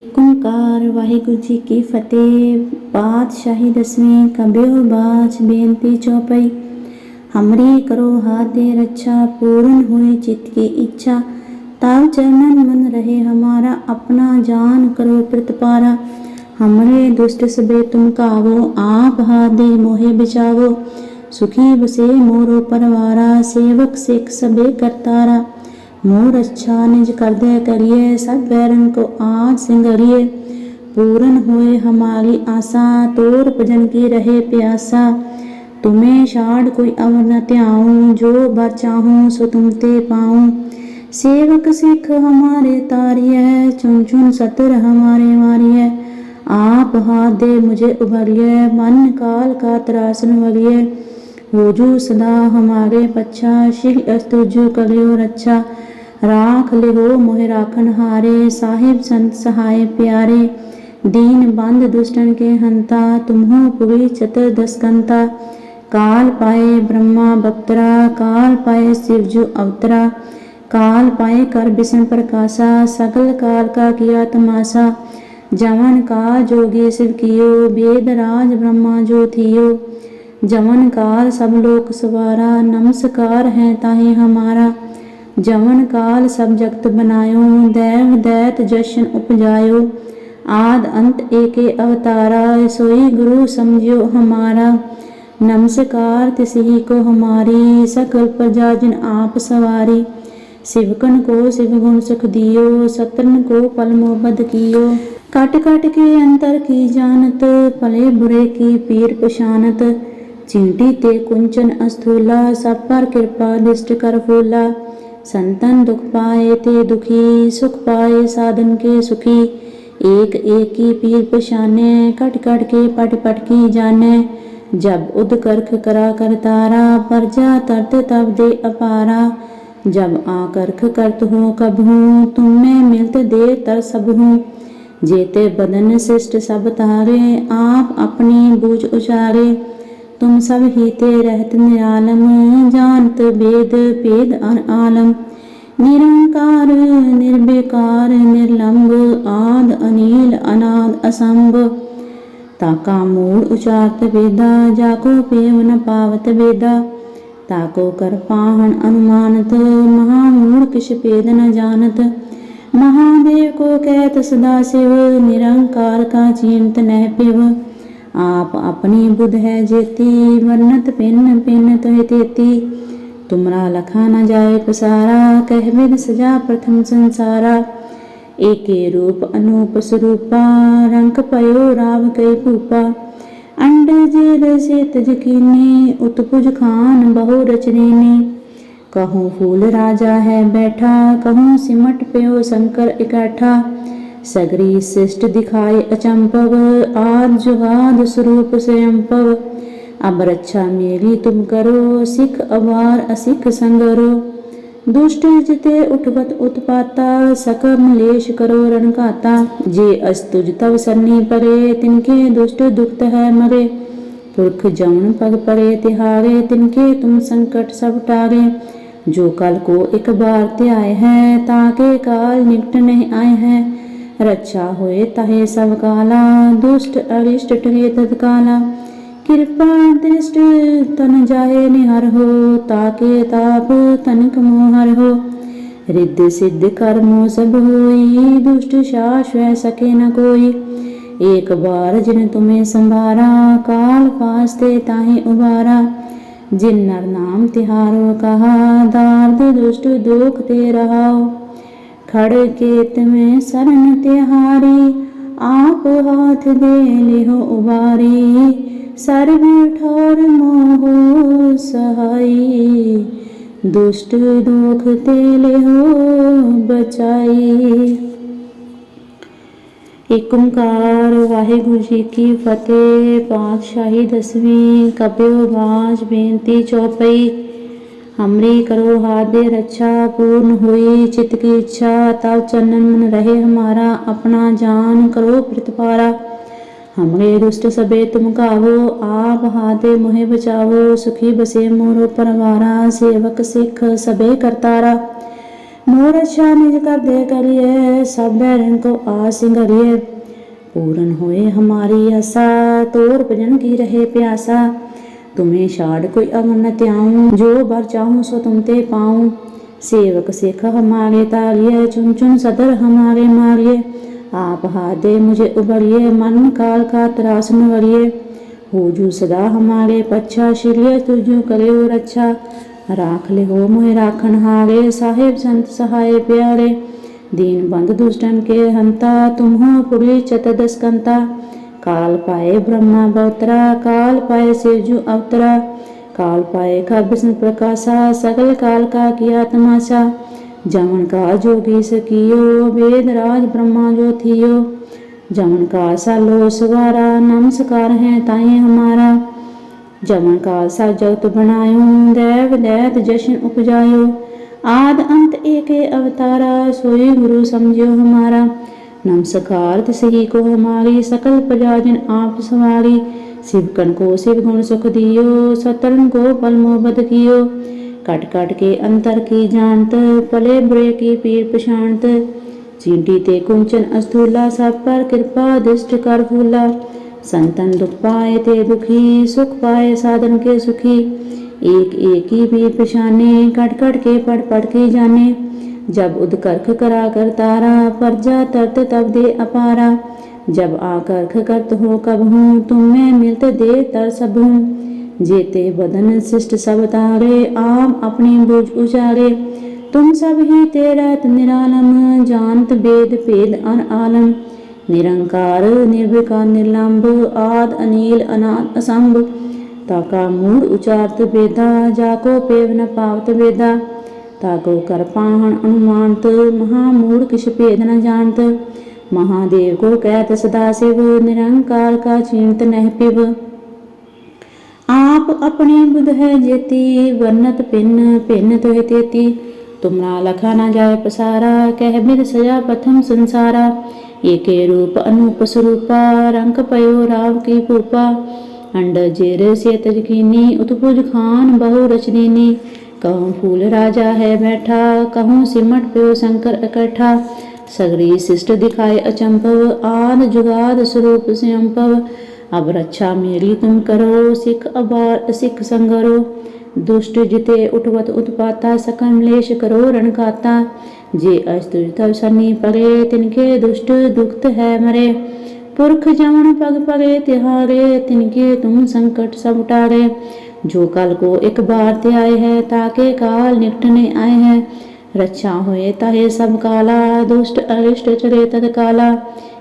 ਏਕ ਓਂਕਾਰ ਵਾਹਿਗੁਰੂ ਜੀ ਕੀ ਫਤਿਹ। ਪਾਤਸ਼ਾਹੀ ਦਸਵੀਂ ਕਬਿਓ ਬਾਚ ਬੇਨਤੀ ਚੌਪਈ। हमरी करो हाथ दे रक्षा, पूर्ण हुई चित्त की इच्छा। ताव चरणन मन रहे हमारा, अपना जान करो प्रतिपारा। हमरे दुष्ट सबे तुम कावो, आप हाथ दे मोहे बचावो। सुखी बसे मोरो परवारा, सेवक सिख सबे करतारा। मोर अच्छा निज कर दे करिए, सब बैरन को आज सिंगरिए। पूर्ण होए हमारी आशा, तोर भजन की रहे प्यासा। तुम्हें छाड़ कोई अवर न त्याऊं, जो बर चाहूं सो तुम ते पाऊं। सेवक सिख हमारे तारिय, चुन चुन सतर हमारे मारिय। आप हाथ दे मुझे उभरिय, मन काल का त्रासन वरिय। हो जू सदा हमारे पच्छा, श्री अस्तुजु करियो रक्षा। राख ले हो मोहे राखन हारे, साहिब संत सहाय प्यारे। दीन बंद दुष्टन के हंता, तुम्हो पुरी चतुर दसकंता। काल पाए ब्रह्मा बप्तरा, काल पाए शिवजू अवतरा। काल पाए कर विष्णु प्रकाशा, सकल काल का किया तमाशा। जवन काल जोगी शिव कियो, वेद राज ब्रह्मा जो थियो। जवन काल सब लोक सवारा, नमस्कार है ताहि हमारा। जवन काल सब जगत बनायो, दैव दैत जशन उपजायो। आद अंत एके अवतारा, सोई गुरु समझियो हमारा। नमस्कार तिसही को हमारी, सकल प्रजा जिन आप सवारी। शिवकन को शिव गुण सुख दियो, सत्रन को पल मोहबद कियो। काट काट के अंतर की जानत, भले बुरे की पीर पशानत। चींटी ते कुंचन अस्थूला, सब पर कृपा दृष्ट कर फूला। संतन दुख पाए ते दुखी, सुख पाए साधन के सुखी। एक एक की पीर पशाने, कट कट के पट पट की जाने। जब उद करख करा कर तारा, परजा तरत तब दे अपारा। जब आकर्ख करत हो कब हूँ, तुम में मिलत दे तर सब हूँ। जेते बदन शिष्ट सब तारे, आप अपनी बूझ उचारे। तुम सब ही ते रहत निरालम, जानत वेद भेद आलम। निरंकार निर्विकार निर्लंब, आद अनिल अनाद असंभ। ताका मूल उचारत वेदा, जाको पेव न पावत वेदा। ताको कर पाहन अनुमानत, महामूढ़ किछ भेद न जानत। महादेव को कहत सदा शिव, निरंकार का चिंत नह पिव। आप अपनी बुध है जेती, वर्णत पिन पिन तोहि तेती। तुमरा लखा न जाए पसारा, कह विद सजा प्रथम संसारा। एके रूप अनूप स्वरूपा, रंग पयो राव कई भूपा। अंड जेल से तज कीनी, उत्पुज खान बहु रचनीनी। कहूँ फूल राजा है बैठा, कहूँ सिमट पयो शंकर इकट्ठा। सगरी शिष्ट दिखाए अचंपव, आद जुगाद स्वरूप स्वयंपव। अब रक्षा मेरी तुम करो, सिख अवार असिख संगरो। दुष्ट जिते उठवत उत्पाता, सकल मलेश करो रणघाता। जे अस्तुज तव सन्नी परे, तिनके दुष्ट दुखत है मरे। पुरख जौन पग परे तिहारे, तिनके तुम संकट सब टारे। जो कल को एक बार त्याए है, ताके काल निकट नहीं आए हैं। रक्षा होए तहे सब काला, दुष्ट अरिष्ट टरे तत्काला। कृपा दृष्ट तन जाए निहर हो, ताके ताप तनिक मोहर हो। रिद्धि सिद्ध कर्मो सब होई, दुष्ट शाश्वत सके न कोई। एक बार जिन तुम्हें संभारा, काल फासते ताहि उबारा। जिन नर नाम तिहारो कहा, दार्द दुष्ट दुख ते रहाओ। खड़ केत में शरण तिहारी, आप हाथ दे लिहो उबारी। सर्व ठौर मोहो सहाई, दुष्ट दुख ते लेहो बचाई। ਏਕ ਓਂਕਾਰ ਵਾਹਿਗੁਰੂ ਜੀ ਕੀ ਫਤਿਹ। ਪਾਤਸ਼ਾਹੀ ਦਸਵੀਂ ਕਬਿਓ ਬਾਚ ਬੇਨਤੀ ਚੌਪਈ। हमरी करो हाथ दे रक्षा, पूर्ण हुई चित्त की इच्छा। तब चरणन मन रहे हमारा, अपना जान करो प्रतिपारा। हमरे दुष्ट सबे तुम कावो, आप हाथ दे मोहे बचावो। सुखी बसे मोरो परवारा, सेवक सिख सबे करतारा। मोर अच्छा निज कर दे करिए, सब बैरन को आस सिंगरिए। पूरन होए हमारी आशा, तोर भजन की रहे प्यासा। तुम्हें छाड़ कोई अब न त्याऊं, जो बर चाहूं सो तुम ते पाऊं। सेवक सिख हमारे तारिये, चुन चुन सदर हमारे मारिये। आप हाथ दे मुझे उबरिए, मन काल का त्रास न वरिये। हो जू सदा हमारे पच्छा, श्रिय तुझो करे और अच्छा। राख ले हो मोहे राखन हारे, साहेब संत सहाय प्यारे। दीन बंद दुष्टन के हंता, तुम हो पुरी चतुर्दशकंता। काल पाए ब्रह्मा बवतरा, काल पाए शिवजू अवतरा। काल पाए का विष्णु प्रकाशा, सकल काल का किया तमाशा। जमन का जोगी सकियो, वेद राज ब्रह्मा जो थियो। जमन का सालो सवारा, नमस्कार है ताए हमारा। जमन का सा जगत बनायो, देव दैत जशन उपजायो। आद अंत एक अवतारा, सोई गुरु समझो हमारा। नमस्कार तिसही को हमारी, सकल प्रजा जिन आप सवारी। शिवकन को शिव गुण सुख दियो, सतरन को पल मोहब्बत कियो। कट कट के अंतर की जानत, पले बुरे की पीर पछाणत। चींटी ते कुंचन अस्थूला, सब पर कृपा दृष्ट कर फूला। संतन दुख पाए ते दुखी, सुख पाए साधन के सुखी। एक एक ही भी पछाने, कट कट के पढ़ के जाने। जब उदकर्ख करा कर तारा, प्रजा तरत तब दे अपारा। जब आकर्ख करत हो कब हूँ, तुम में मिलत दे तर सब हूँ। जेते बदन शिष्ट सब तारे, आप अपनी बुझ उचारे। तुम सब ही तेरा निरालम, जानत वेद भेद अन आलम। निरंकार निर्विकार निर्लंब, आद अनिल अनाद असंभ। ताका मूढ़ उचारत वेदा, जाको पेव न पावत वेदा। ताको कर पाहन अनुमानत, महामूढ़ किछ भेद न जानत। महादेव को कहत सदाशिव, निरंकार का चिंत नह पिब। आप अपने बुध है जेती, वर्णत भिन्न भिन्न तो तेती। तुमरा लखा न जाय पसारा, कह बिद सजा प्रथम संसारा। एके रूप अनूप स्वरूपा, रंग पयो राव की पूपा। अंड जेर से तजकीनी, उत्पुज खान बहु रच दीनी। कहूँ फूल राजा है बैठा, कहूँ सिमट प्यो शंकर इकट्ठा। सगरी शिष्ट दिखाए अचंभव, आद जुगाद स्वरूप स्वयंभव। अब रक्षा मेरी तुम करो, सिख अबार सिख संगरो। दुष्ट जिते उठवत उत्पाता, सकम लेश करो रणघाता। जे अस्तुज तब सन्नी पगे, तिनके दुष्ट दुखत है मरे। पुरख जमन पग पगे तिहारे, तिनके तुम संकट सब टारे। जो कल को एक बार ते आए हैं, ताके काल निकटने आए हैं। रक्षा होए ताहे सब काला, दुष्ट अरिष्ट चले तत्काला।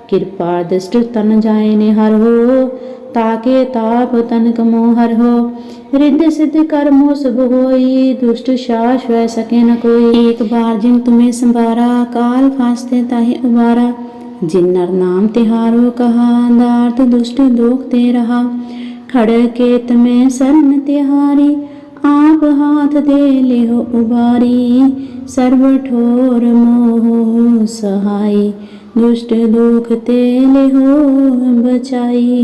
कृपा दृष्ट तन जाए निहर हो, ताके ताप तनक मोहर हो। रिद्ध सिद्ध कर्मो शुभ होई, दुष्ट शास वह सके न कोई। एक बार जिन तुम्हें संभारा, काल फांसते ताहे उबारा। जिन नर नाम तिहारो कहा, दार्थ दुष्ट दोखते रहा। खड़ केत में शरण तिहारी, आप हाथ दे ले हो उबारी। सर्व ठोर मोह सहाई, दुष्ट दुख ते ले हो बचाई।